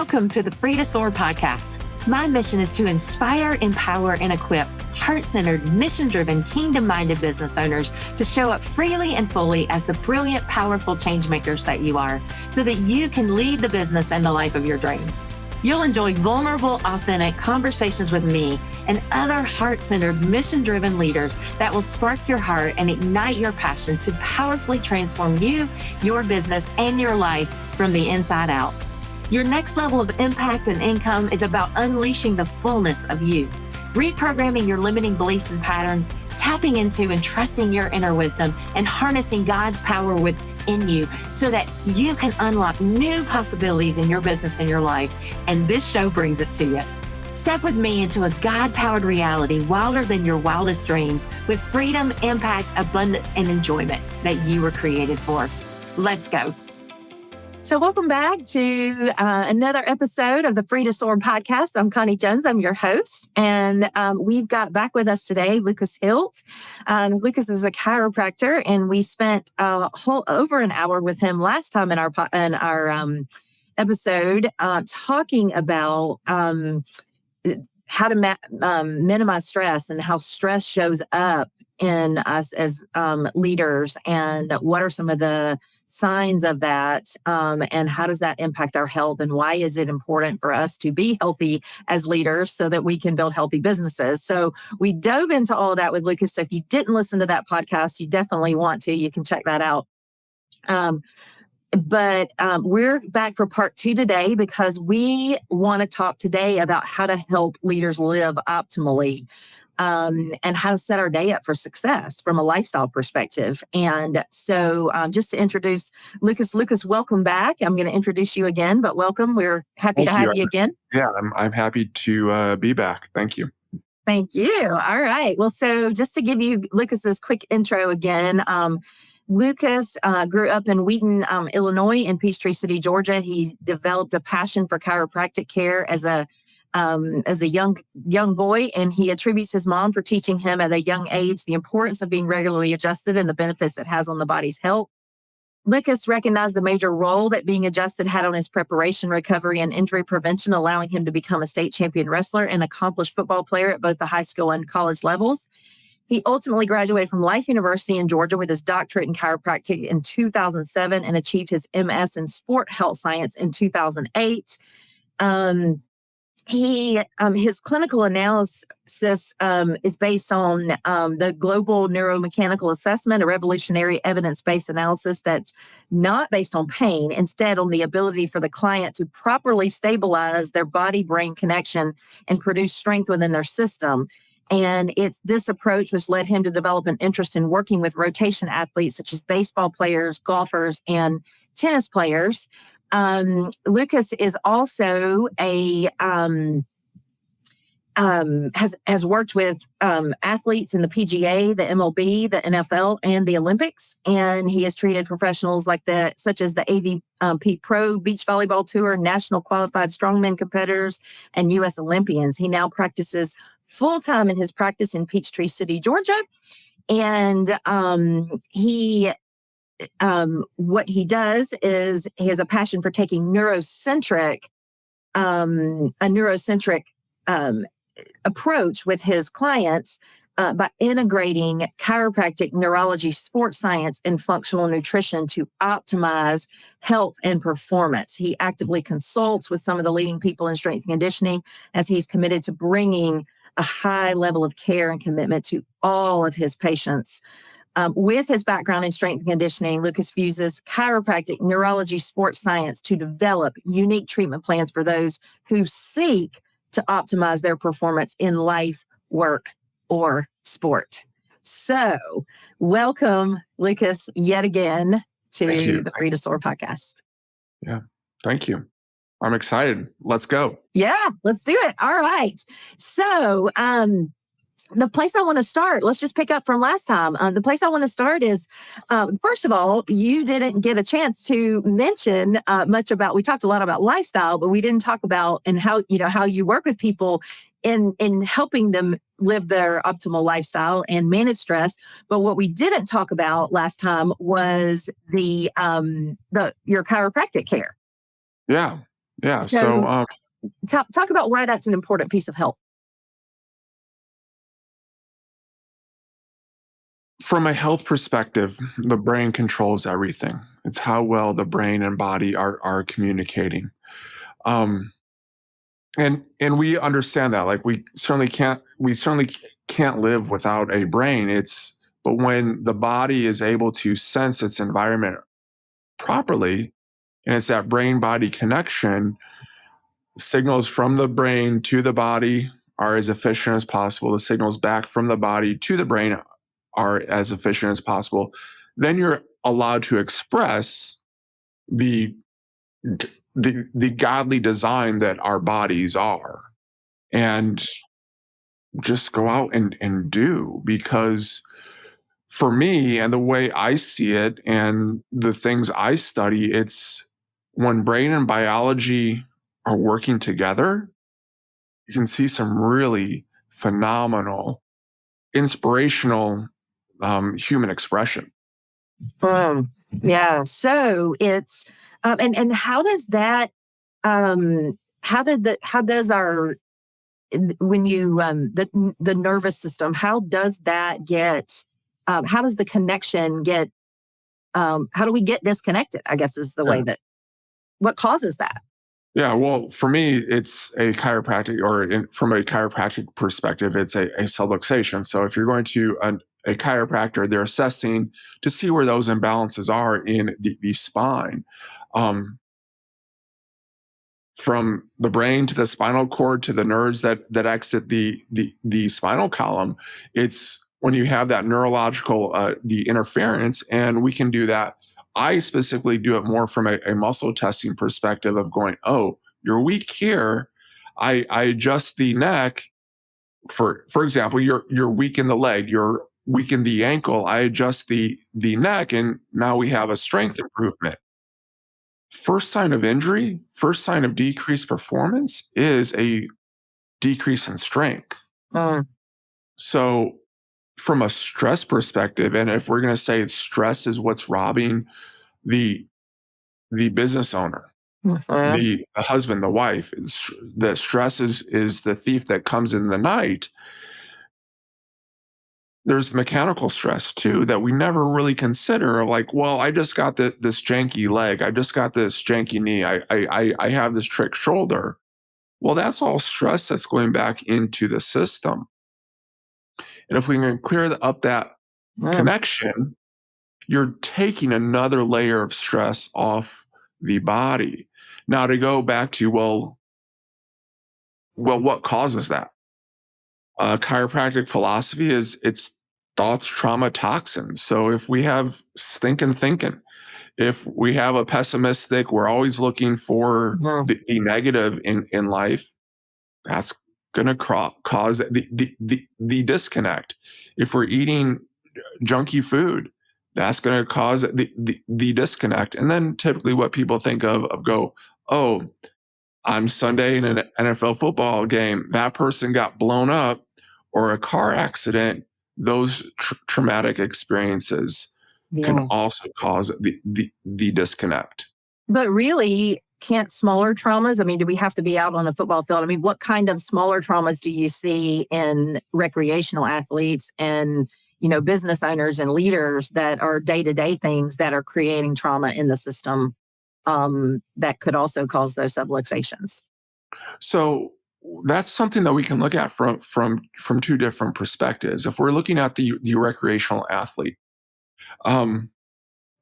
Welcome to the Free to Soar podcast. My mission is to inspire, empower, and equip heart-centered, mission-driven, kingdom-minded business owners to show up freely and fully as the brilliant, powerful change makers that you are, so that you can lead the business and the life of your dreams. You'll enjoy vulnerable, authentic conversations with me and other heart-centered, mission-driven leaders that will spark your heart and ignite your passion to powerfully transform you, your business, and your life from the inside out. Your next level of impact and income is about unleashing the fullness of you, reprogramming your limiting beliefs and patterns, tapping into and trusting your inner wisdom, and harnessing God's power within you so that you can unlock new possibilities in your business and your life. And this show brings it to you. Step with me into a God-powered reality wilder than your wildest dreams, with freedom, impact, abundance, and enjoyment that you were created for. Let's go. So welcome back to another episode of the Free to Soar podcast. I'm Connie Jones. I'm your host. And we've got back with us today, Lucas Hilt. Lucas is a chiropractor, and we spent over an hour with him last time in our episode talking about how to minimize stress and how stress shows up in us as leaders, and what are some of the signs of that, and how does that impact our health, and why is it important for us to be healthy as leaders so that we can build healthy businesses. So we dove into all of that with Lucas. So if you didn't listen to that podcast, you definitely want to. You can check that out. But we're back for part 2 today, because we want to talk today about how to help leaders live optimally. And how to set our day up for success from a lifestyle perspective. And so just to introduce Lucas. Lucas, welcome back. I'm going to introduce you again, but welcome. We're happy to have you again. Yeah, I'm happy to be back. Thank you. Thank you. All right. Well, so just to give you Lucas's quick intro again, Lucas grew up in Wheaton, Illinois, in Peachtree City, Georgia. He developed a passion for chiropractic care as a young boy, and he attributes his mom for teaching him at a young age the importance of being regularly adjusted and the benefits it has on the body's health. Lucas recognized the major role that being adjusted had on his preparation, recovery, and injury prevention, allowing him to become a state champion wrestler and accomplished football player at both the high school and college levels. He ultimately graduated from Life University in Georgia with his doctorate in chiropractic in 2007 and achieved his MS in sport health science in 2008. His clinical analysis is based on the global neuromechanical assessment, a revolutionary evidence-based analysis that's not based on pain, instead on the ability for the client to properly stabilize their body-brain connection and produce strength within their system. And it's this approach which led him to develop an interest in working with rotation athletes such as baseball players, golfers, and tennis players. Lucas is also has worked with athletes in the PGA, the MLB, the NFL, and the Olympics, and he has treated professionals such as the AVP Pro Beach Volleyball Tour, National Qualified Strongman competitors, and U.S. Olympians. He now practices full-time in his practice in Peachtree City, Georgia, and what he does is he has a passion for taking a neurocentric approach with his clients by integrating chiropractic, neurology, sports science, and functional nutrition to optimize health and performance. He actively consults with some of the leading people in strength and conditioning, as he's committed to bringing a high level of care and commitment to all of his patients. With his background in strength and conditioning, Lucas uses chiropractic, neurology, sports science to develop unique treatment plans for those who seek to optimize their performance in life, work, or sport. So, welcome, Lucas, yet again to the Free to Soar podcast. Yeah, thank you. I'm excited. Let's go. Yeah, let's do it. All right. So, the place I want to start, let's just pick up from last time. The place I want to start is, first of all, you didn't get a chance to mention much about, we talked a lot about lifestyle, but we didn't talk about and how you work with people in helping them live their optimal lifestyle and manage stress. But what we didn't talk about last time was your chiropractic care. Yeah. Yeah. So talk about why that's an important piece of health. From a health perspective, the brain controls everything. It's how well the brain and body are communicating. Um, and we understand that. Like we certainly can't live without a brain. But when the body is able to sense its environment properly, and it's that brain body connection, signals from the brain to the body are as efficient as possible. The signals back from the body to the brain are as efficient as possible. Then you're allowed to express the the godly design that our bodies are, and just go out and do. Because for me, and the way I see it and the things I study, it's when brain and biology are working together, you can see some really phenomenal, inspirational human expression. Yeah. So it's and how does that how does our when you the nervous system, how does that get how does the connection get how do we get disconnected, I guess is the Yeah. way that what causes that? Yeah, well, for me, it's a chiropractic, from a chiropractic perspective, it's a subluxation. So if you're going to a chiropractor, they're assessing to see where those imbalances are in the spine. Um, from the brain to the spinal cord to the nerves that exit the spinal column, it's when you have that neurological the interference, and we can do that. I specifically do it more from a muscle testing perspective of going, oh, you're weak here. I adjust the neck. For example, you're weak in the leg, you're weak in the ankle. I adjust the neck, and now we have a strength improvement. First sign of injury, first sign of decreased performance is a decrease in strength. So, from a stress perspective, and if we're going to say stress is what's robbing the the business owner, the husband, the wife, the stress is the thief that comes in the night. There's mechanical stress too that we never really consider. Like, well, I just got this janky leg, I just got this janky knee, I have this trick shoulder. Well, that's all stress that's going back into the system. And if we can clear up that connection, you're taking another layer of stress off the body. Now, to go back to, what causes that? Chiropractic philosophy is it's thoughts, trauma, toxins. So if we have stinking thinking, if we have a pessimistic, we're always looking for the negative in life, that's going to cause the disconnect. If we're eating junky food, that's going to cause the disconnect. And then typically what people think of go, oh, on Sunday in an NFL football game, that person got blown up, or a car accident. Those traumatic experiences can also cause the disconnect. But really, can't smaller traumas? I mean, do we have to be out on a football field? I mean, what kind of smaller traumas do you see in recreational athletes and, business owners and leaders that are day-to-day things that are creating trauma in the system that could also cause those subluxations? So that's something that we can look at from two different perspectives. If we're looking at the recreational athlete, um,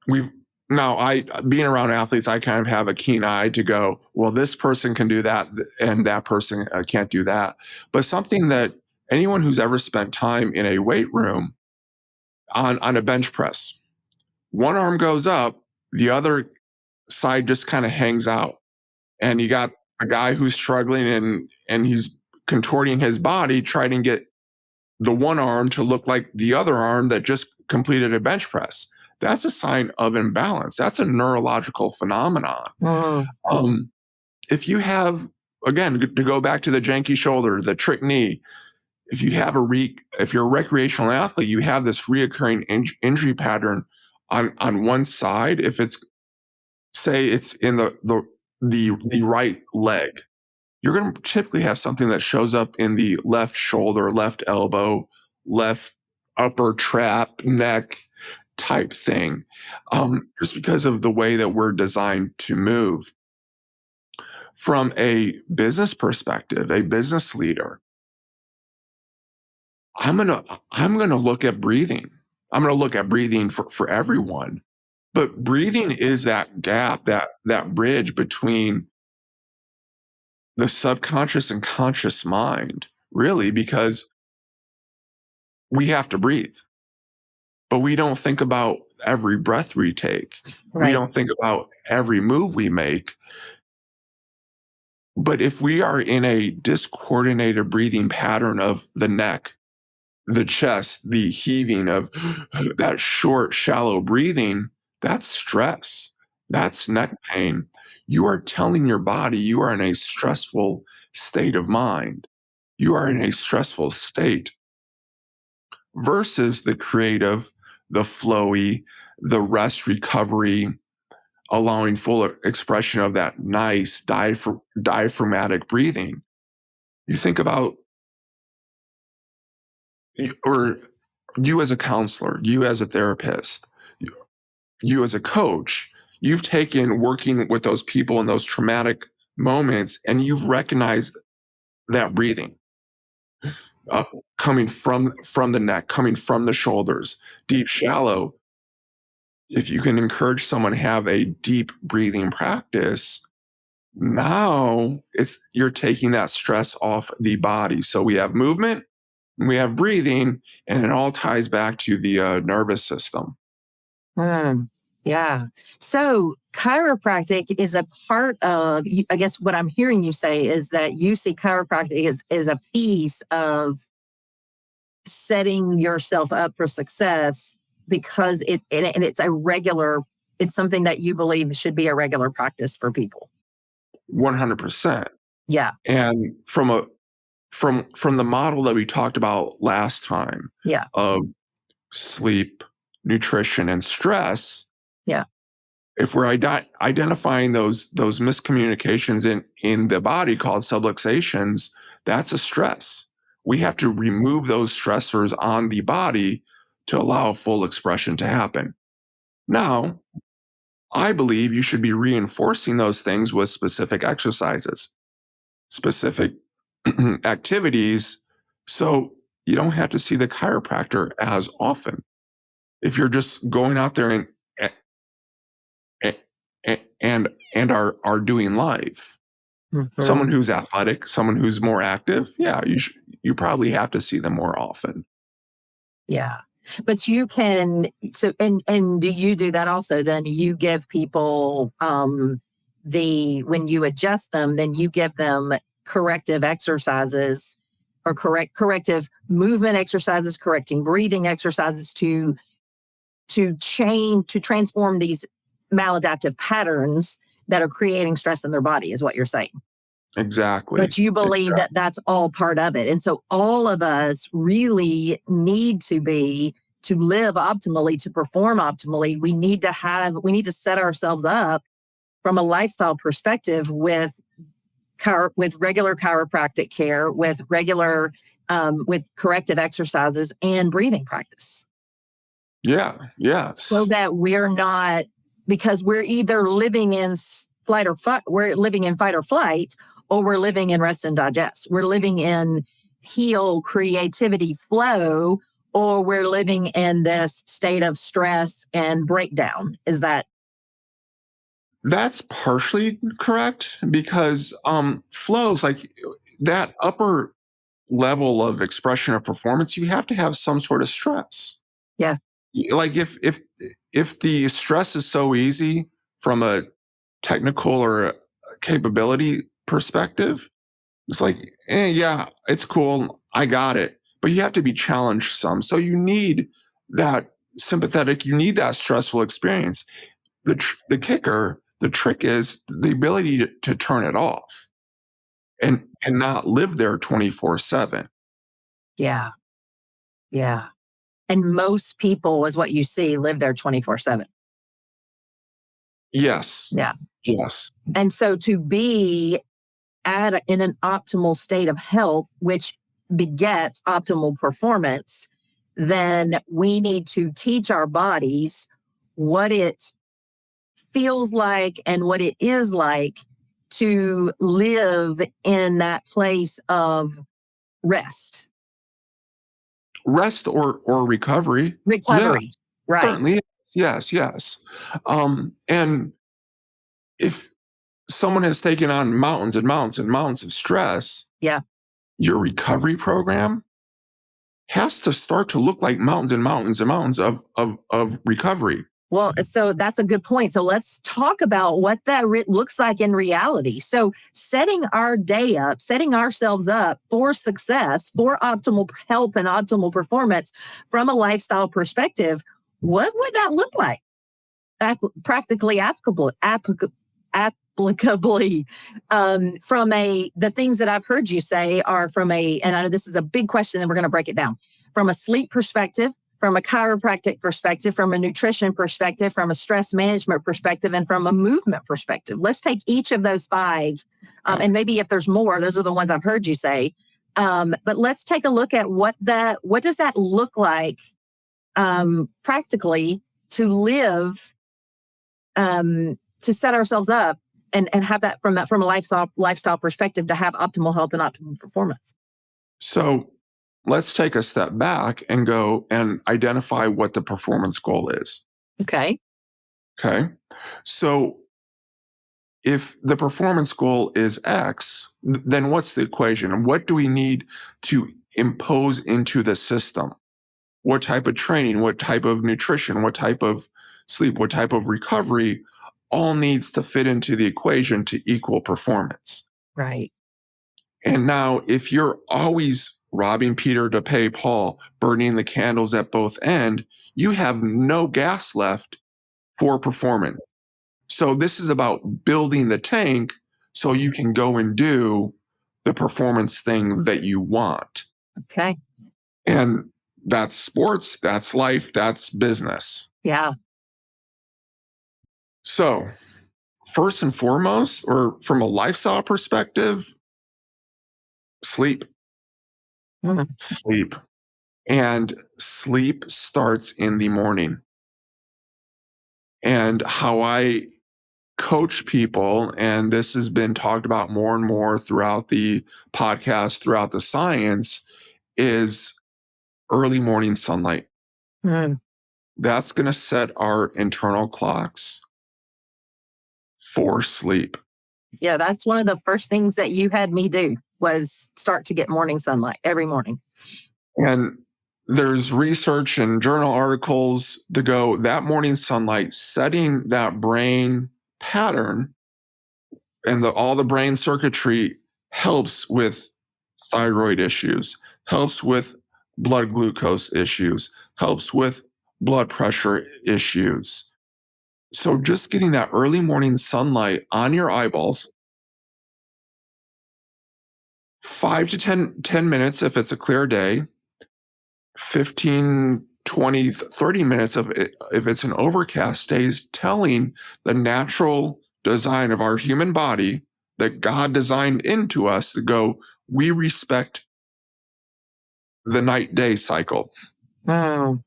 we've now I being around athletes, I kind of have a keen eye to go, well, this person can do that, and that person can't do that. But something that anyone who's ever spent time in a weight room on a bench press, one arm goes up, the other side just kind of hangs out, and you got a guy who's struggling, and he's contorting his body trying to get the one arm to look like the other arm that just completed a bench press. That's a sign of imbalance. That's a neurological phenomenon. If you have, again, to go back to the janky shoulder, the trick knee, if you have if you're a recreational athlete, you have this reoccurring injury pattern on one side. If it's, say, it's in the right leg, you're going to typically have something that shows up in the left shoulder, left elbow, left upper trap, neck type thing, just because of the way that we're designed to move. From a business perspective, a business leader, I'm gonna look at breathing. I'm gonna look at breathing for everyone. But breathing is that gap, that bridge between the subconscious and conscious mind, really, because we have to breathe, but we don't think about every breath we take. We Right. don't think about every move we make. But if we are in a discoordinated breathing pattern of the neck, the chest, the heaving of that short, shallow breathing, that's stress. That's neck pain. You are telling your body you are in a stressful state of mind. You are in a stressful state versus the creative, the flowy, the rest recovery, allowing full expression of that nice diaphragmatic breathing. You think about, or you as a counselor, you as a therapist, you as a coach, you've taken working with those people in those traumatic moments and you've recognized that breathing uh, coming from the neck, coming from the shoulders, deep, shallow. If you can encourage someone to have a deep breathing practice, now it's you're taking that stress off the body. So we have movement, we have breathing, and it all ties back to the nervous system. Mm, yeah. So chiropractic is a part of, I guess what I'm hearing you say is that you see chiropractic is a piece of setting yourself up for success because and it's a regular, it's something that you believe should be a regular practice for people. 100%. Yeah. And from the model that we talked about last time Yeah. of sleep, nutrition, and stress, Yeah. if we're identifying those miscommunications in the body called subluxations, that's a stress. We have to remove those stressors on the body to allow full expression to happen. Now, I believe you should be reinforcing those things with specific exercises, specific activities, so you don't have to see the chiropractor as often. If you're just going out there and are doing life, Mhm. someone who's athletic, someone who's more active, yeah, you probably have to see them more often. Yeah. But you can, so and do you do that also? Then you give people when you adjust them, then you give them corrective exercises or corrective movement exercises, correcting breathing exercises to transform these maladaptive patterns that are creating stress in their body, is what you're saying. Exactly. But you believe Exactly. that that's all part of it. And so all of us really need to live optimally, to perform optimally. We need to set ourselves up from a lifestyle perspective with regular chiropractic care, with corrective exercises and breathing practice. Yeah. So Yes. that we're not, because we're either living in flight or fight, we're living in fight or flight, or we're living in rest and digest. We're living in heal, creativity, flow, or we're living in this state of stress and breakdown. Is that? That's partially correct because flows like that upper level of expression of performance, you have to have some sort of stress. Yeah. Like if the stress is so easy from a technical or a capability perspective, it's like, yeah, it's cool. I got it. But you have to be challenged some. So you need that sympathetic, you need that stressful experience. The kicker, the trick is the ability to turn it off and not live there 24/7. Yeah. Yeah. And most people, is what you see, live there 24/7. Yes. Yeah. Yes. And so to be in an optimal state of health, which begets optimal performance, then we need to teach our bodies what it feels like and what it is like to live in that place of rest. Rest or recovery. Recovery. Yeah, Right. certainly. Yes. And if someone has taken on mountains and mountains and mountains of stress, Yeah. your recovery program has to start to look like mountains and mountains and mountains of recovery. Well, so that's a good point. So let's talk about what that looks like in reality. So setting our day up, setting ourselves up for success, for optimal health and optimal performance from a lifestyle perspective, what would that look like? Practically applicably from the things that I've heard you say are and I know this is a big question and we're going to break it down from a sleep perspective, from a chiropractic perspective, from a nutrition perspective, from a stress management perspective, and from a movement perspective. Let's take each of those five. And maybe if there's more, those are the ones I've heard you say. But let's take a look at what does that look like practically to live, to set ourselves up and have that from a lifestyle perspective to have optimal health and optimal performance. So let's take a step back and go and identify what the performance goal is. Okay. So if the performance goal is X, then what's the equation? And what do we need to impose into the system? What type of training, what type of nutrition, what type of sleep, what type of recovery all needs to fit into the equation to equal performance. Right. And now if you're always robbing Peter to pay Paul, burning the candles at both ends, you have no gas left for performance. So this is about building the tank so you can go and do the performance thing that you want. Okay. And that's sports, that's life, that's business. Yeah. So first and foremost, or from a lifestyle perspective, sleep. Mm-hmm. Sleep. And sleep starts in the morning. And how I coach people, and this has been talked about more and more throughout the podcast, throughout the science, is early morning sunlight. Mm. That's going to set our internal clocks for sleep. Yeah, that's one of the first things that you had me do was start to get morning sunlight every morning. And there's research and journal articles to go that morning sunlight, setting that brain pattern and all the brain circuitry helps with thyroid issues, helps with blood glucose issues, helps with blood pressure issues. So just getting that early morning sunlight on your eyeballs, 5 to 10 minutes if it's a clear day, 15, 20, 30 minutes if it's an overcast day, is telling the natural design of our human body that God designed into us to go, we respect the night-day cycle. Mm.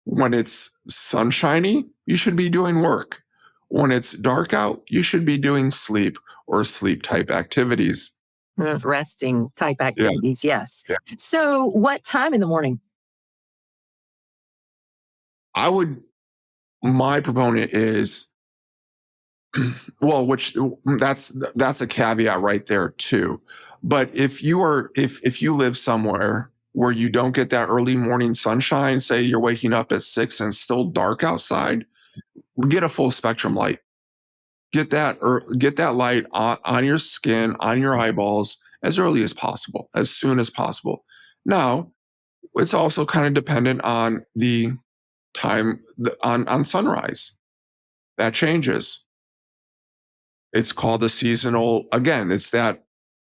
When it's sunshiny, you should be doing work. When it's dark out, you should be doing sleep or sleep-type activities. Resting type activities, Yeah. yes. Yeah. So what time in the morning? My proponent is, well, that's a caveat right there too. But if you live somewhere where you don't get that early morning sunshine, say you're waking up at 6 and it's still dark outside, get a full spectrum light. Get that light on your skin, on your eyeballs as early as possible, as soon as possible. Now, it's also kind of dependent on the time on sunrise. That changes. It's called the seasonal, again, it's that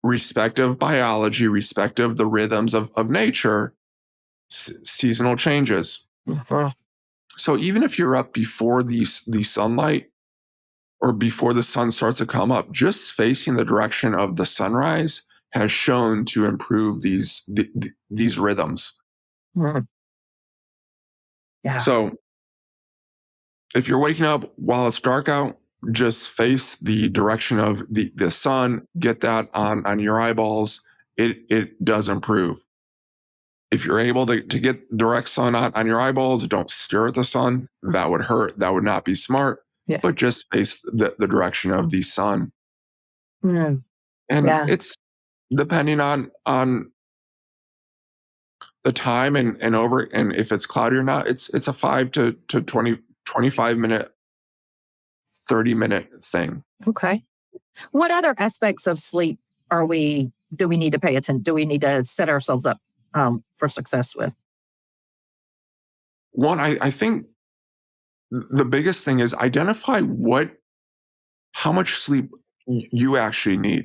respect of biology, respect of the rhythms of nature, seasonal changes. Mm-hmm. So even if you're up before the sunlight, or before the sun starts to come up, just facing the direction of the sunrise has shown to improve these rhythms. Mm. Yeah. So if you're waking up while it's dark out, just face the direction of the sun, get that on your eyeballs. It does improve. If you're able to get direct sun on your eyeballs, don't stare at the sun. That would hurt. That would not be smart. Yeah. But just face the direction of the sun. Mm. And Yeah. it's depending on the time and if it's cloudy or not, it's a 5 to 20, 25 minute, 30-minute thing. Okay. What other aspects of sleep do we need to pay attention? Do we need to set ourselves up for success with? One, I think the biggest thing is identify how much sleep you actually need.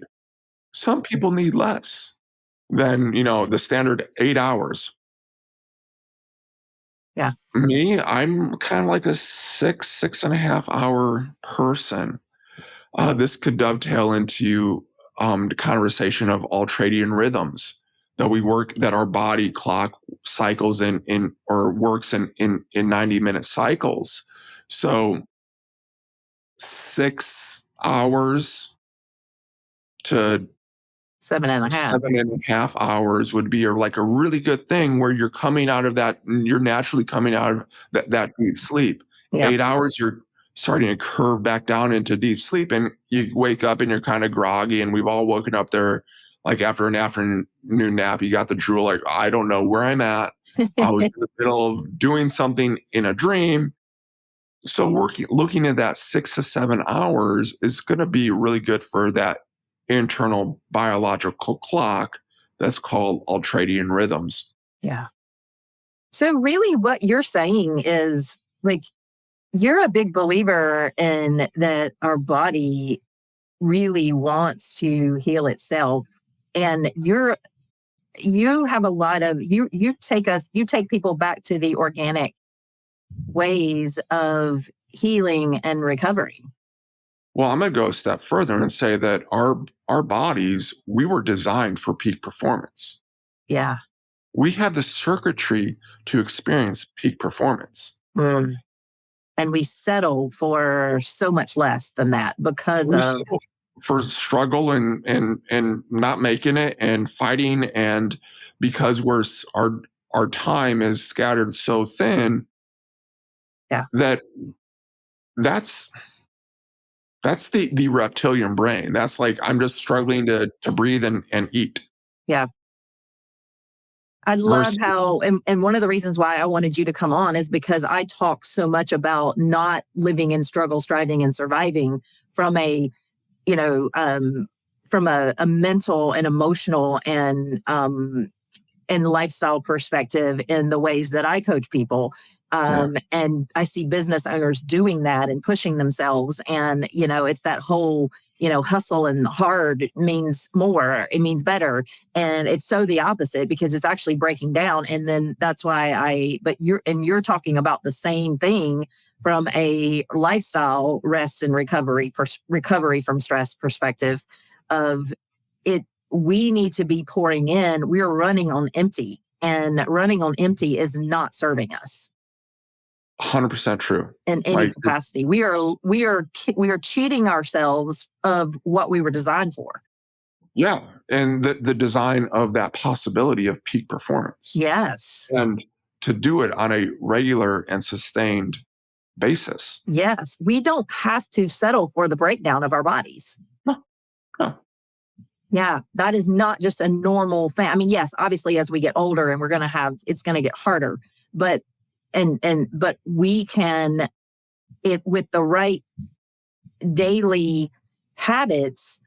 Some people need less than, the standard 8 hours. Yeah. Me, I'm kind of like a 6.5 hour person. This could dovetail into the conversation of ultradian rhythms that our body clock cycles in or works in 90-minute cycles. So 6 hours to 7.5. 7.5 hours would be like a really good thing where you're naturally coming out of that deep sleep. Yeah. 8 hours, you're starting to curve back down into deep sleep, and you wake up and you're kind of groggy, and we've all woken up there like after an afternoon nap. You got the drool, like, I don't know where I'm at. I was in the middle of doing something in a dream. So looking at that 6 to 7 hours is going to be really good for that internal biological clock that's called ultradian rhythms. Yeah. So really what you're saying is, like, you're a big believer in that our body really wants to heal itself. And you have a lot of, you take people back to the organic ways of healing and recovery. Well, I'm going to go a step further and say that our bodies, we were designed for peak performance. Yeah. We have the circuitry to experience peak performance. Mm. And we settle for so much less than that because We of settle for struggle and not making it and fighting, and because our time is scattered so thin. Yeah. That's the reptilian brain. That's like, I'm just struggling to breathe and eat. Yeah. I love how, and one of the reasons why I wanted you to come on is because I talk so much about not living in struggle, striving, and surviving from a mental and emotional and lifestyle perspective in the ways that I coach people. And I see business owners doing that and pushing themselves. And, it's that whole, hustle and hard means more, it means better. And it's so the opposite because it's actually breaking down. And then that's why you're talking about the same thing from a lifestyle rest and recovery from stress perspective of it. We need to be pouring in. We're running on empty, and running on empty is not serving us. 100% true. In any capacity. We are cheating ourselves of what we were designed for. Yeah. And the design of that possibility of peak performance. Yes. And to do it on a regular and sustained basis. Yes. We don't have to settle for the breakdown of our bodies. No. Yeah. That is not just a normal thing. I mean, yes, obviously as we get older and it's going to get harder, but we can, if with the right daily habits,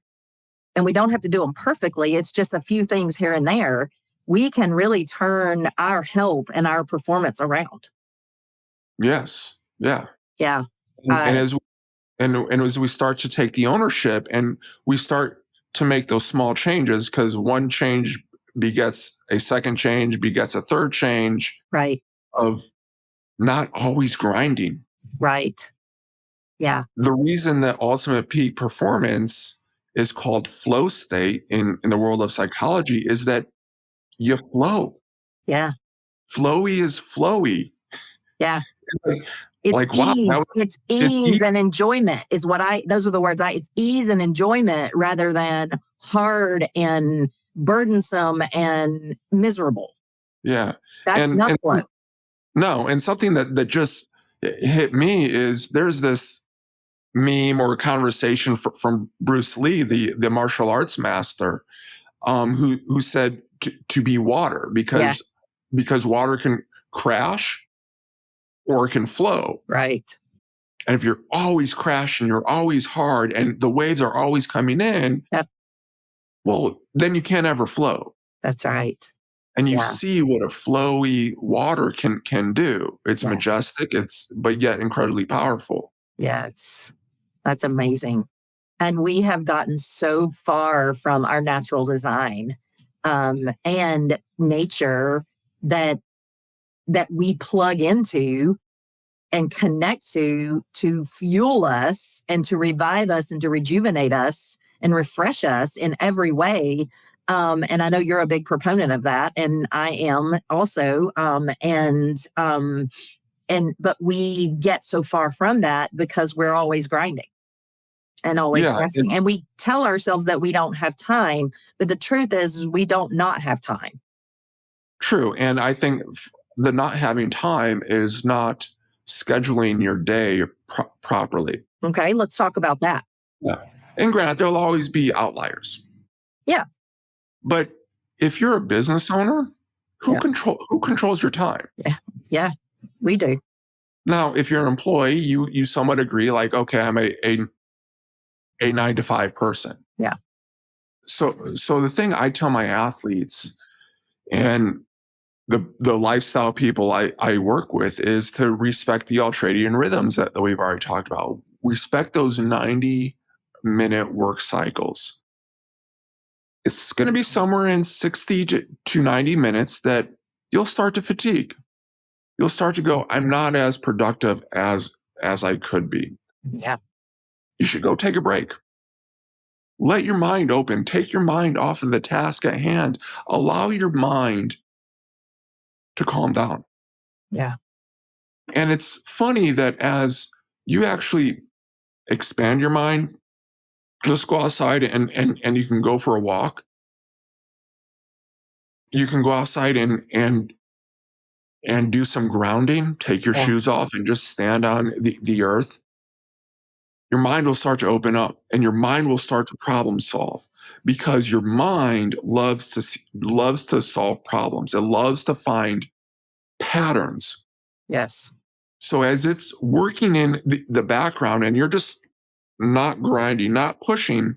and we don't have to do them perfectly, it's just a few things here and there, we can really turn our health and our performance around. Yes. Yeah. Yeah. And as we start to take the ownership and we start to make those small changes, because one change begets a second change, begets a third change. Right. Of not always grinding. Right. Yeah. The reason that ultimate peak performance is called flow state in the world of psychology is that you flow. Yeah. Flowy is flowy. Yeah. Like, It's like, wow, ease. It's it's ease and enjoyment is those are the words it's ease and enjoyment rather than hard and burdensome and miserable. yeah. That's not And flow. no, and something that just hit me is there's this meme or conversation from Bruce Lee, the martial arts master, who said to be water because water can crash or it can flow. Right. And if you're always crashing, you're always hard, and the waves are always coming in, Yep. well, then you can't ever flow. That's right. And you Yeah. see what a flowy water can do. It's Yeah. majestic, but yet incredibly powerful. Yes. That's amazing. And we have gotten so far from our natural design and nature that we plug into and connect to fuel us and to revive us and to rejuvenate us and refresh us in every way. And I know you're a big proponent of that, and I am also. But we get so far from that because we're always grinding and always stressing. And we tell ourselves that we don't have time, but the truth is we don't not have time. True. And I think the not having time is not scheduling your day properly. Okay, let's talk about that. Yeah. And granted, there'll always be outliers. Yeah. But if you're a business owner, who controls your time? Yeah, we do. Now, if you're an employee, you somewhat agree, like, okay, I'm a 9 to 5 person. Yeah. So the thing I tell my athletes and the lifestyle people I work with is to respect the ultradian rhythms that we've already talked about. Respect those 90-minute work cycles. It's going to be somewhere in 60 to 90 minutes that you'll start to fatigue. You'll start to go, I'm not as productive as I could be. Yeah. You should go take a break. Let your mind open. Take your mind off of the task at hand. Allow your mind to calm down. Yeah. And it's funny that as you actually expand your mind, just go outside and you can go for a walk. You can go outside and do some grounding, take your shoes off and just stand on the earth. Your mind will start to open up and your mind will start to problem solve because your mind loves to solve problems. It loves to find patterns. Yes. So as it's working in the background and you're just not grinding, not pushing,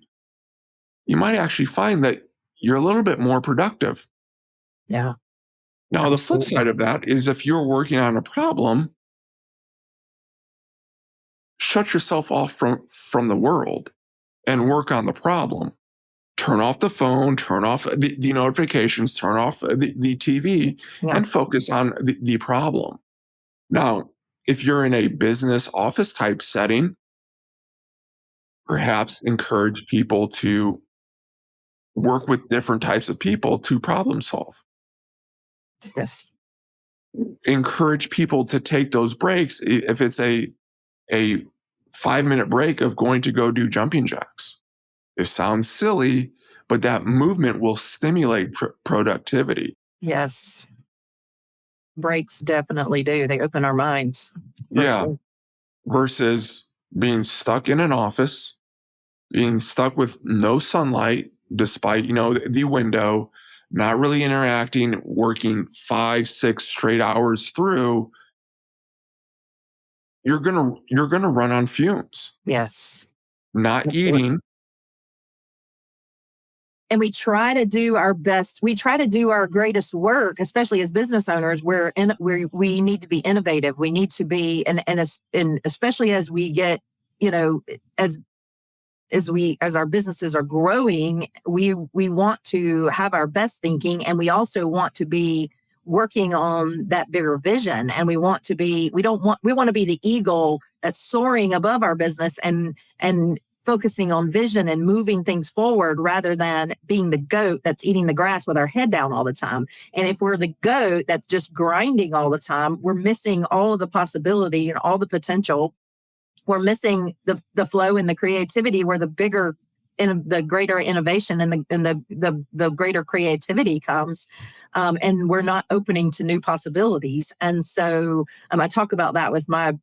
you might actually find that you're a little bit more productive. Yeah. Now, the flip side of that is if you're working on a problem, shut yourself off from the world and work on the problem. Turn off the phone, turn off the notifications, turn off the TV, and focus on the problem. Now, if you're in a business office type setting, perhaps encourage people to work with different types of people to problem solve. Yes. Encourage people to take those breaks. If it's a 5-minute break of going to go do jumping jacks. It sounds silly, but that movement will stimulate productivity. Yes. Breaks definitely do. They open our minds. Yeah. Sure. Versus being stuck in an office, being stuck with no sunlight, despite, the window, not really interacting, working 5-6 straight hours through. You're gonna run on fumes. Yes. Not eating. And we try to do our best. We try to do our greatest work, especially as business owners. We need to be innovative. We need to be, and especially as we get, as our businesses are growing, we want to have our best thinking, and we also want to be working on that bigger vision. And we want to be, we want to be the eagle that's soaring above our business and focusing on vision and moving things forward rather than being the goat that's eating the grass with our head down all the time. And if we're the goat that's just grinding all the time, we're missing all of the possibility and all the potential. We're missing the flow and the creativity where the bigger and the greater innovation and the greater creativity comes. And we're not opening to new possibilities. And so I talk about that with my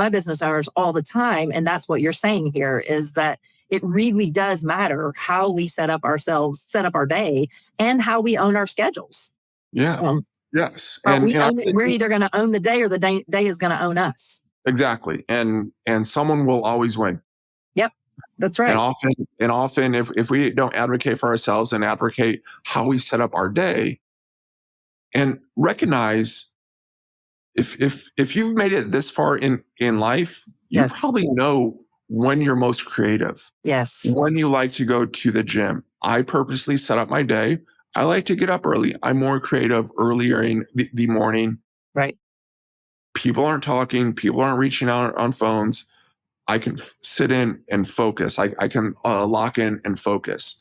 business owners all the time. And that's what you're saying here is that it really does matter how we set up our day and how we own our schedules. Yeah. Yes. We're either going to own the day or the day is going to own us. Exactly. And someone will always win. Yep. That's right. And often if we don't advocate for ourselves and advocate how we set up our day and recognize if you've made it this far in life, you Yes. probably know when you're most creative. Yes. When you like to go to the gym. I purposely set up my day. I like to get up early. I'm more creative earlier in the morning. Right. People aren't talking. People aren't reaching out on phones. I can sit in and focus. I can lock in and focus.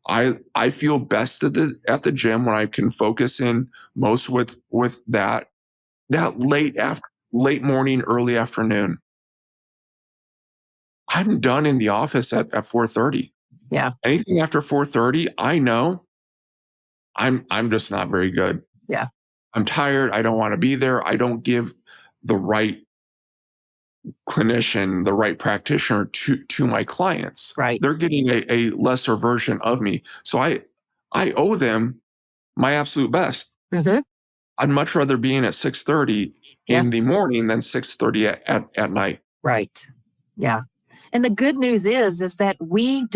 I feel best at the gym when I can focus in most with that late morning, early afternoon. I'm done in the office at 4:30. Yeah. Anything after 4:30, I know I'm just not very good. Yeah. I'm tired. I don't want to be there. I don't give the right clinician, the right practitioner to my clients. Right. They're getting a lesser version of me. So I owe them my absolute best. Mm-hmm. I'd much rather be in at 6:30 in the morning than 6:30 at night. Right. Yeah. And the good news is that we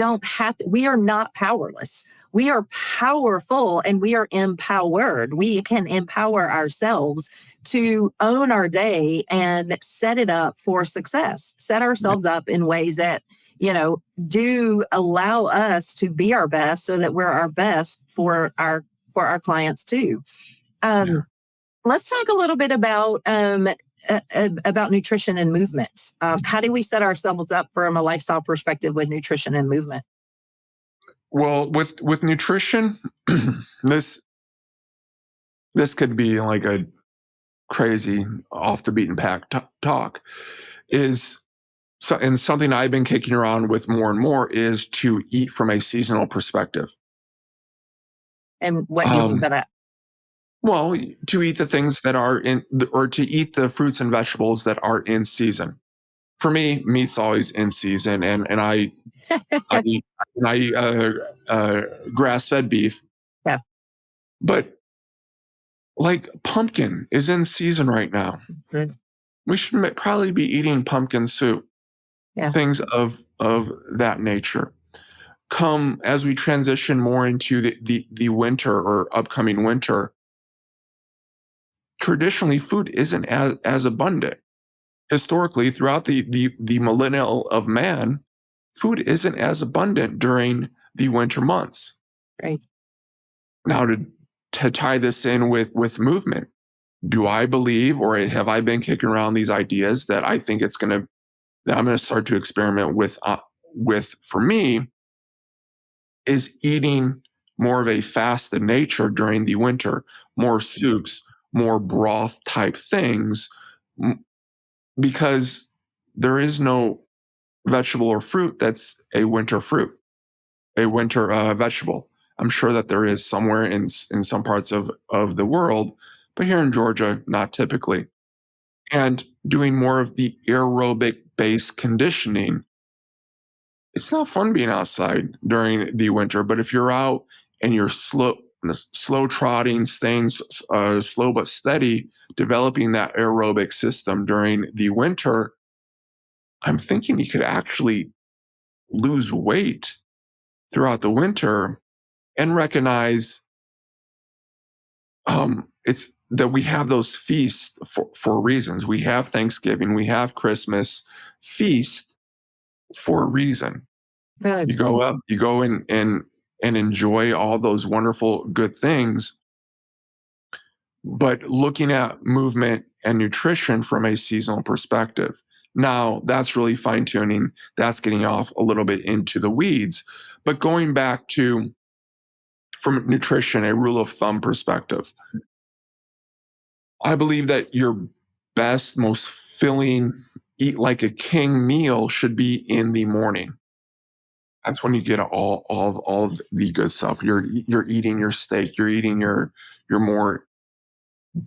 are not powerless. We are powerful and we are empowered. We can empower ourselves to own our day and set it up for success, set ourselves up in ways that, do allow us to be our best so that we're our best for our clients too. Let's talk a little bit about nutrition and movement. How do we set ourselves up from a lifestyle perspective with nutrition and movement? Well, with nutrition, this could be like a crazy off the beaten path talk. And something I've been kicking around with more and more is to eat from a seasonal perspective. And what do you mean by that? Well, to eat the things that are or to eat the fruits and vegetables that are in season. For me, meat's always in season, and I eat grass-fed beef. Yeah. But like pumpkin is in season right now. Mm-hmm. We should probably be eating pumpkin soup. Yeah. Things of that nature. Come as we transition more into the winter or upcoming winter. Traditionally, food isn't as abundant. Historically, throughout the millennial of man, food isn't as abundant during the winter months. Right. Now, to tie this in with movement, do I believe, or have I been kicking around these ideas that I think that I'm going to start to experiment with for me, is eating more of a fasted nature during the winter, more soups, more broth type things, because there is no vegetable or fruit that's a winter fruit, a winter vegetable. I'm sure that there is somewhere in some parts of the world, but here in Georgia, not typically. And doing more of the aerobic based conditioning. It's not fun being outside during the winter, but if you're out and you're slow trotting, staying slow but steady, developing that aerobic system during the winter, I'm thinking you could actually lose weight throughout the winter and recognize it's that we have those feasts for reasons. We have Thanksgiving, we have Christmas feast for a reason. Good. You go and enjoy all those wonderful good things. but looking at movement and nutrition from a seasonal perspective. Now, that's really fine tuning. That's getting off a little bit into the weeds. But going back to, from nutrition, a rule of thumb perspective, I believe that your best, most filling, eat like a king meal should be in the morning. That's when you get all of the good stuff. You're eating your steak. You're eating your more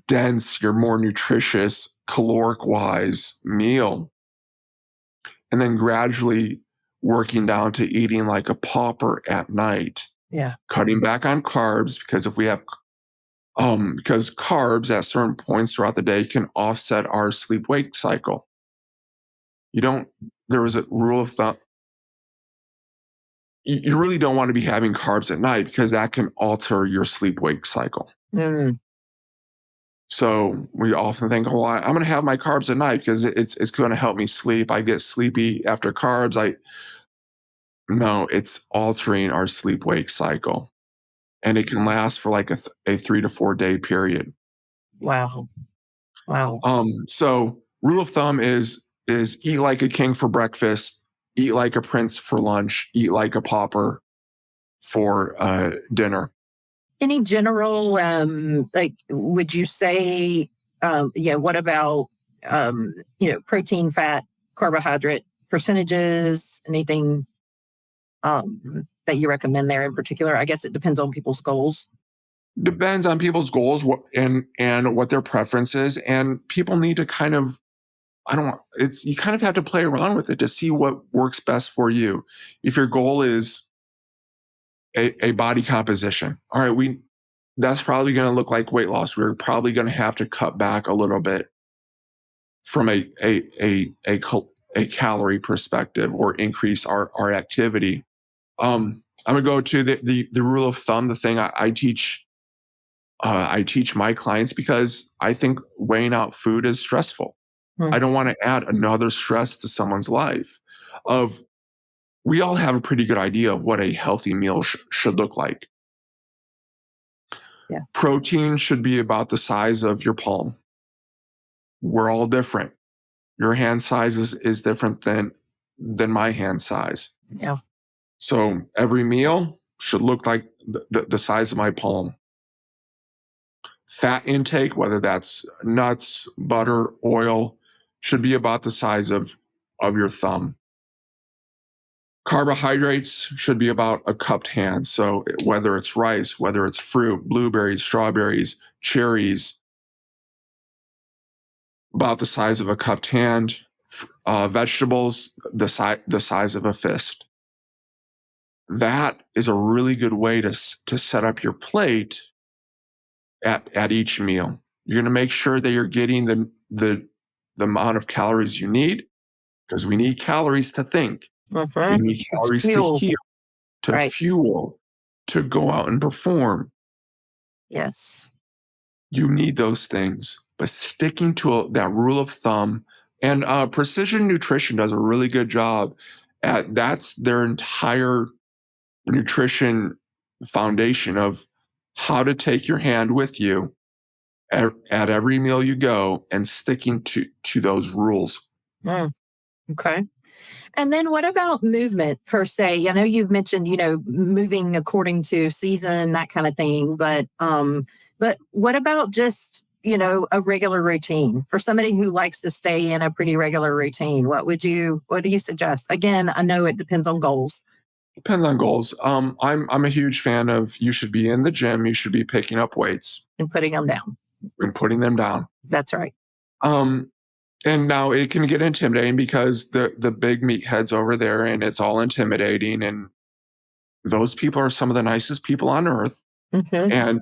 dense, your more nutritious, caloric wise meal, and then gradually working down to eating like a pauper at night. Yeah. Cutting back on carbs, because if we have because carbs at certain points throughout the day can offset our sleep wake cycle. There was a rule of thumb. You really don't want to be having carbs at night because that can alter your sleep wake cycle. Mm. So we often think, oh, I'm going to have my carbs at night because it's going to help me sleep. I get sleepy after carbs. No, it's altering our sleep wake cycle, and it can last for like a 3 to 4 day period. Wow. So rule of thumb is eat like a king for breakfast, eat like a prince for lunch, eat like a pauper for dinner. Any general, would you say, what about, protein, fat, carbohydrate percentages, anything that you recommend there in particular? I guess it depends on people's goals. Depends on people's goals and what their preference is. And people need to kind of, you kind of have to play around with it to see what works best for you. If your goal is a body composition, all right, that's probably going to look like weight loss. We're probably going to have to cut back a little bit from a calorie perspective or increase our activity. I'm going to go to the rule of thumb, the thing I teach. I teach my clients because I think weighing out food is stressful. I don't want to add another stress to someone's life. We all have a pretty good idea of what a healthy meal should look like. Yeah. Protein should be about the size of your palm. We're all different. Your hand size is different than my hand size. Yeah. So every meal should look like the size of my palm. Fat intake, whether that's nuts, butter, oil, should be about the size of your thumb. Carbohydrates should be about a cupped hand. So whether it's rice, whether it's fruit, blueberries, strawberries, cherries, about the size of a cupped hand. Vegetables, the size of a fist. That is a really good way to set up your plate at each meal. You're going to make sure that you're getting the amount of calories you need, because we need calories to think. We need calories to heal, to fuel, to go out and perform. Yes. You need those things, but sticking to that rule of thumb, and Precision Nutrition does a really good job that's their entire nutrition foundation of how to take your hand with you at every meal you go and sticking to those rules. Okay. And then what about movement per se? I know you've mentioned, moving according to season, that kind of thing, but what about just, a regular routine for somebody who likes to stay in a pretty regular routine? What do you suggest? Again, I know it depends on goals. Depends on goals. I'm a huge fan of, you should be in the gym, you should be picking up weights And putting them down. That's right. And now it can get intimidating because the big meatheads over there, and it's all intimidating. And those people are some of the nicest people on earth, and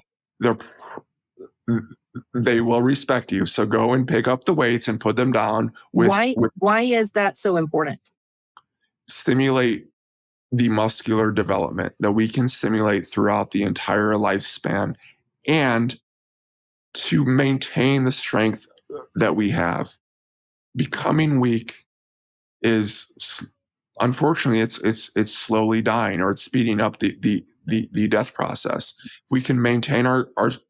they will respect you. So go and pick up the weights and put them down. Why is that so important? Stimulate the muscular development that we can stimulate throughout the entire lifespan, and to maintain the strength that we have. Becoming weak is, unfortunately, it's slowly dying, or it's speeding up the death process. If we can maintain our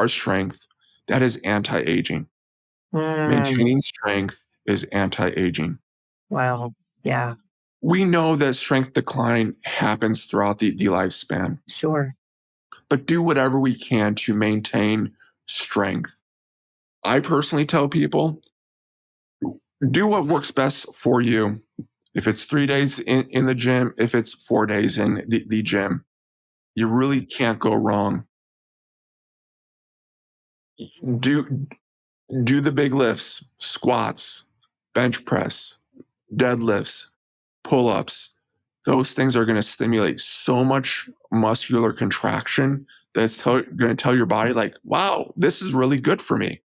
strength, that is anti-aging. Maintaining strength is anti-aging. Wow. Yeah, We know that strength decline happens throughout the lifespan, sure. but do whatever we can to maintain strength. I personally tell people, do what works best for you. If it's 3 days in the gym, if it's 4 days in the gym, you really can't go wrong. Do do the big lifts, squats, bench press, deadlifts, pull-ups. Those things are going to stimulate so much muscular contraction that's going to tell your body like, wow, this is really good for me.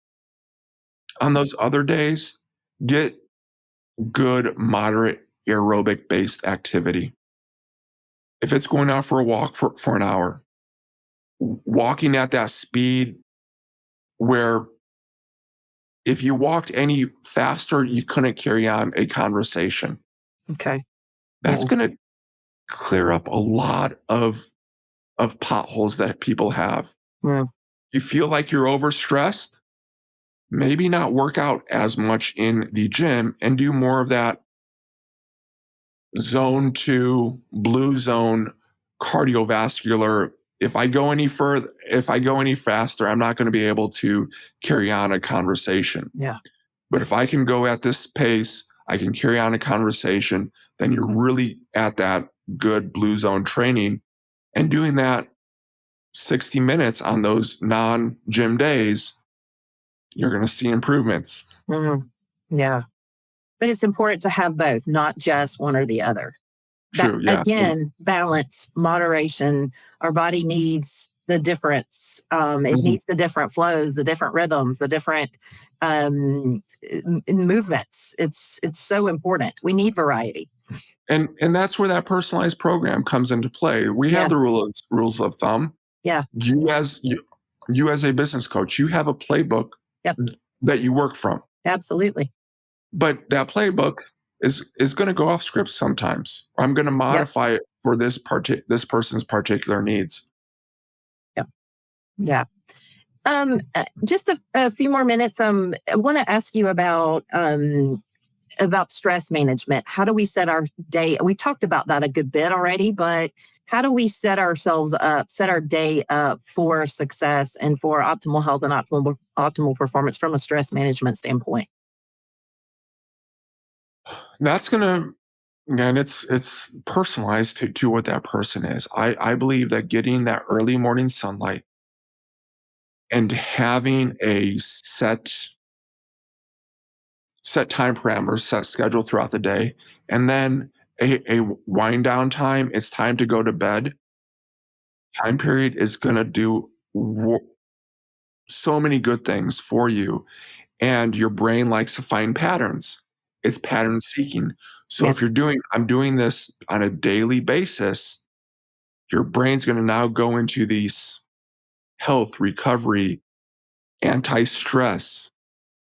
On those other days, get good, moderate aerobic based activity. If it's going out for a walk for an hour, walking at that speed where if you walked any faster, you couldn't carry on a conversation. Okay. That's Yeah. going to clear up a lot of potholes that people have. Yeah. You feel like you're overstressed, maybe not work out as much in the gym and do more of that zone 2, blue zone cardiovascular. If I go any further, if I go any faster, I'm not going to be able to carry on a conversation. Yeah. But if I can go at this pace, I can carry on a conversation, then you're really at that good blue zone training. And doing that 60 minutes on those non-gym days, you're going to see improvements. Mhm. Yeah. But it's important to have both, not just one or the other. That, True, yeah. again, balance, moderation. Our body needs the difference. It Mhm. needs the different flows, the different rhythms, the different movements. It's so important. We need variety. And that's where that personalized program comes into play. We Yeah. have the rules of thumb. Yeah. You as a business coach, you have a playbook Yep. that you work from. Absolutely. But that playbook is going to go off script sometimes. I'm going to modify it for this person's particular needs. Yeah. Just a few more minutes. I want to ask you about stress management. How do we set our day? We talked about that a good bit already, but how do we set ourselves up, set our day up for success and for optimal health and optimal performance from a stress management standpoint? That's going to, and it's personalized to what that person is. I believe that getting that early morning sunlight and having a set time parameters, set schedule throughout the day, and then a wind down time, it's time to go to bed time period is going to do so many good things for you. And your brain likes to find patterns. It's pattern seeking. So Yeah. if I'm doing this on a daily basis, your brain's going to now go into these health, recovery, anti-stress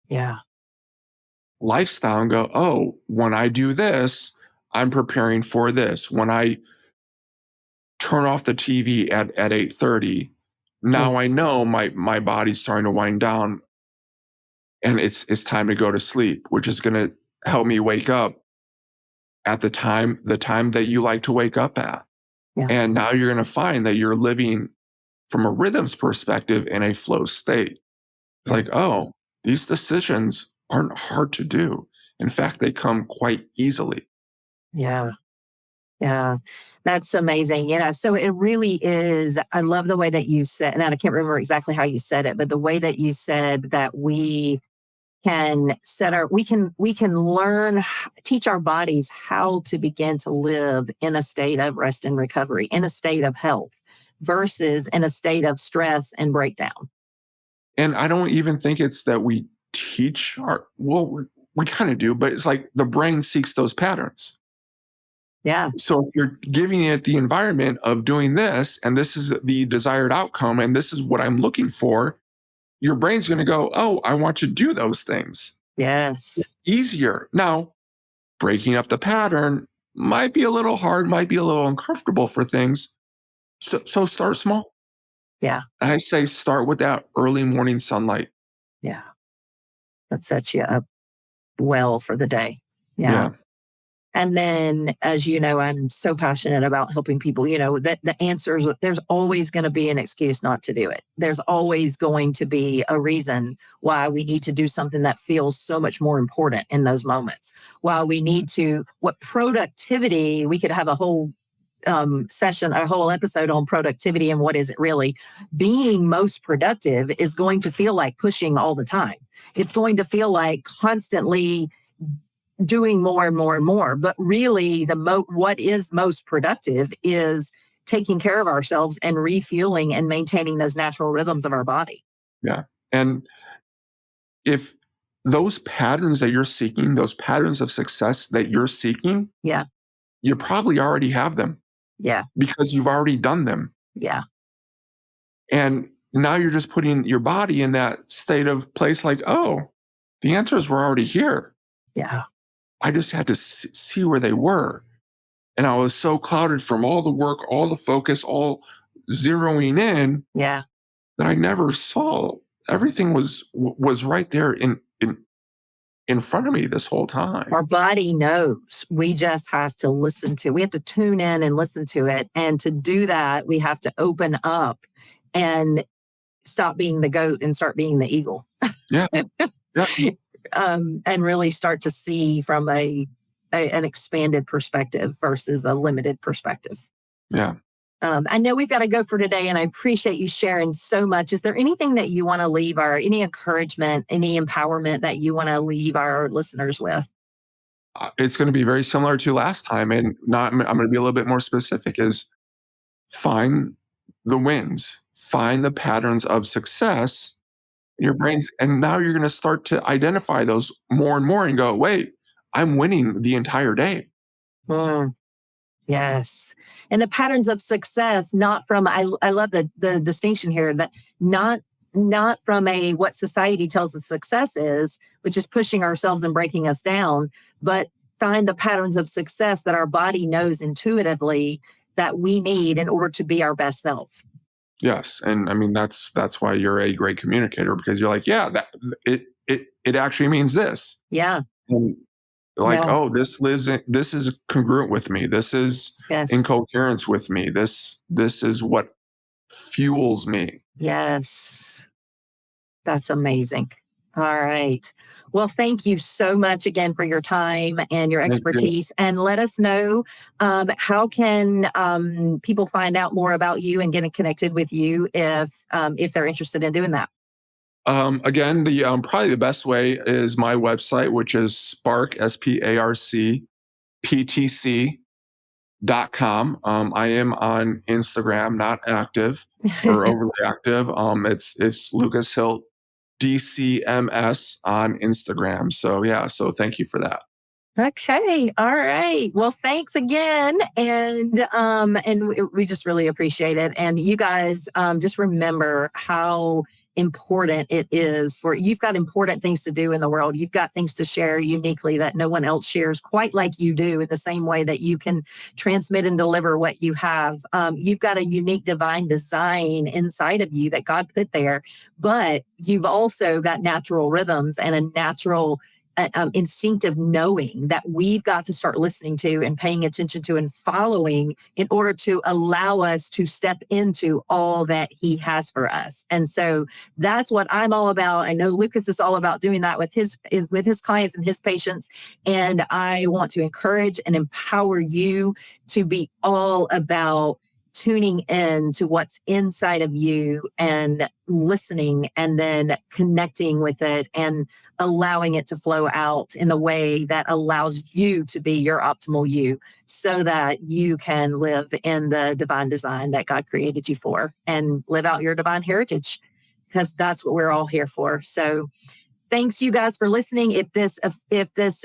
Yeah. lifestyle and go, oh, when I do this, I'm preparing for this. When I turn off the TV at 8:30, now I know my body's starting to wind down and it's time to go to sleep, which is going to help me wake up at the time that you like to wake up at. Yeah. And now you're going to find that you're living from a rhythms perspective in a flow state. It's like, oh, these decisions aren't hard to do. In fact, they come quite easily. Yeah. Yeah, that's amazing. So it really is. I love the way that you said, and I can't remember exactly how you said it, but the way that you said that we can we can learn, teach our bodies how to begin to live in a state of rest and recovery, in a state of health versus in a state of stress and breakdown. And I don't even think it's that we teach we kind of do, but it's like the brain seeks those patterns. Yeah. So if you're giving it the environment of doing this, and this is the desired outcome, and this is what I'm looking for, your brain's going to go, oh, I want to do those things. Yes. It's easier. Now, breaking up the pattern might be a little hard, might be a little uncomfortable for things. So start small. Yeah. And I say start with that early morning sunlight. That sets you up well for the day. Yeah. And then, as you know, I'm so passionate about helping people, that the answers, there's always going to be an excuse not to do it. There's always going to be a reason why we need to do something that feels so much more important in those moments. While we need to, what productivity, we could have a whole session, a whole episode on productivity and what is it really. Being most productive is going to feel like pushing all the time. It's going to feel like constantly doing more and more and more. But really, what is most productive is taking care of ourselves and refueling and maintaining those natural rhythms of our body. Yeah. And if those patterns that you're seeking, those patterns of success that you're seeking, Yeah. you probably already have them. Yeah. Because you've already done them. Yeah. And now you're just putting your body in that state of place like, oh, the answers were already here. Yeah. I just had to see where they were. And I was so clouded from all the work, all the focus, all zeroing in. Yeah. That I never saw. Everything was right there in front of me this whole time. Our body knows. We just have to we have to tune in and listen to it. And to do that, we have to open up and stop being the goat and start being the eagle. Yeah. Yeah. And really start to see from an expanded perspective versus a limited perspective. Yeah. I know we've got to go for today, and I appreciate you sharing so much. Is there anything that you want to leave any encouragement, any empowerment that you want to leave our listeners with? It's going to be very similar to last time. And I'm going to be a little bit more specific, is find the wins, find the patterns of success in your brains. And now you're going to start to identify those more and more and go, wait, I'm winning the entire day. Yes. And the patterns of success, not from, I love the distinction here, that not from what society tells us success is, which is pushing ourselves and breaking us down, but find the patterns of success that our body knows intuitively that we need in order to be our best self. Yes. And I mean, that's why you're a great communicator, because you're like, yeah, it actually means this. Yeah. And oh, this is congruent with me. This is in coherence with me. This is what fuels me. Yes. That's amazing. All right. Well, thank you so much again for your time and your expertise. And let us know, how can people find out more about you and get connected with you if they're interested in doing that? Again, probably the best way is my website, which is Spark, SPARC, PTC.com. I am on Instagram, not active or overly active. It's Lucas Hilt, DCMS on Instagram. So thank you for that. Okay. All right. Well, thanks again. And we just really appreciate it. And you guys, just remember how important it is you've got important things to do in the world. You've got things to share uniquely that no one else shares quite like you do, in the same way that you can transmit and deliver what you have. You've got a unique divine design inside of you that God put there, but you've also got natural rhythms and a natural instinctive knowing that we've got to start listening to and paying attention to and following in order to allow us to step into all that he has for us. And so that's what I'm all about. I know Lucas is all about doing that with his clients and his patients. And I want to encourage and empower you to be all about tuning in to what's inside of you and listening, and then connecting with it and allowing it to flow out in the way that allows you to be your optimal you, so that you can live in the divine design that God created you for and live out your divine heritage, because that's what we're all here for. So thanks you guys for listening. If this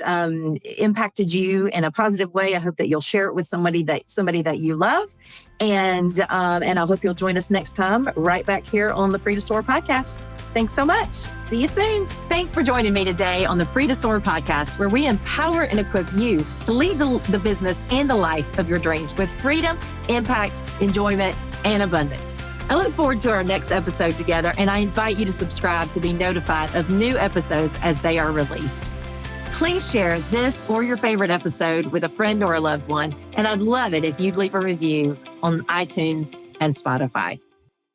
impacted you in a positive way, I hope that you'll share it with somebody that you love. And I hope you'll join us next time right back here on the Free to Soar podcast. Thanks so much. See you soon. Thanks for joining me today on the Free to Soar podcast, where we empower and equip you to lead the business and the life of your dreams with freedom, impact, enjoyment, and abundance. I look forward to our next episode together, and I invite you to subscribe to be notified of new episodes as they are released. Please share this or your favorite episode with a friend or a loved one, and I'd love it if you'd leave a review on iTunes and Spotify.